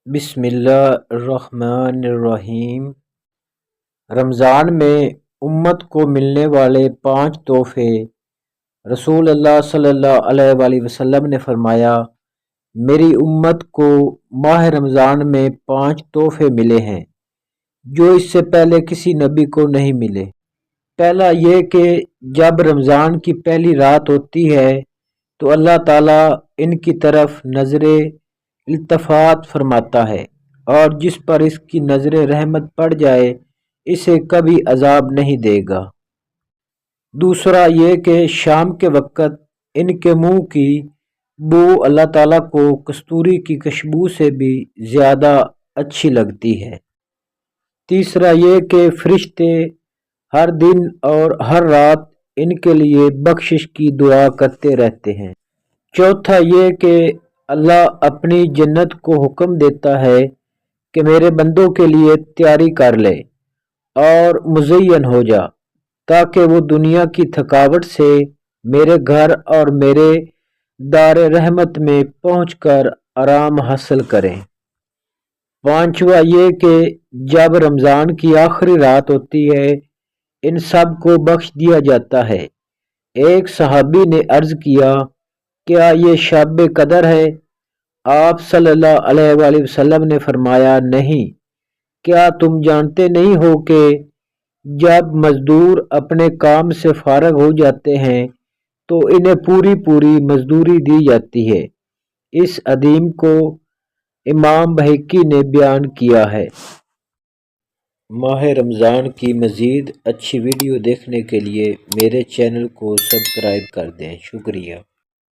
بسم اللہ الرحمن الرحیم۔ رمضان میں امت کو ملنے والے 5 تحفے۔ رسول اللہ صلی اللہ علیہ وآلہ وسلم نے فرمایا، میری امت کو ماہ رمضان میں 5 تحفے ملے ہیں جو اس سے پہلے کسی نبی کو نہیں ملے۔ پہلا یہ کہ جب رمضان کی پہلی رات ہوتی ہے تو اللہ تعالیٰ ان کی طرف نظر التفات فرماتا ہے، اور جس پر اس کی نظر رحمت پڑ جائے اسے کبھی عذاب نہیں دے گا۔ دوسرا یہ کہ شام کے وقت ان کے منہ کی بو اللہ تعالیٰ کو کستوری کی خوشبو سے بھی زیادہ اچھی لگتی ہے۔ تیسرا یہ کہ فرشتے ہر دن اور ہر رات ان کے لیے بخشش کی دعا کرتے رہتے ہیں۔ چوتھا یہ کہ اللہ اپنی جنت کو حکم دیتا ہے کہ میرے بندوں کے لیے تیاری کر لے اور مزین ہو جا، تاکہ وہ دنیا کی تھکاوٹ سے میرے گھر اور میرے دار رحمت میں پہنچ کر آرام حاصل کریں۔ پانچواں یہ کہ جب رمضان کی آخری رات ہوتی ہے ان سب کو بخش دیا جاتا ہے۔ ایک صحابی نے عرض کیا، کیا یہ شب قدر ہے؟ آپ صلی اللہ علیہ وآلہ وسلم نے فرمایا، نہیں، کیا تم جانتے نہیں ہو کہ جب مزدور اپنے کام سے فارغ ہو جاتے ہیں تو انہیں پوری مزدوری دی جاتی ہے۔ اس حدیث کو امام بہقی نے بیان کیا ہے۔ ماہ رمضان کی مزید اچھی ویڈیو دیکھنے کے لیے میرے چینل کو سبسکرائب کر دیں۔ شکریہ۔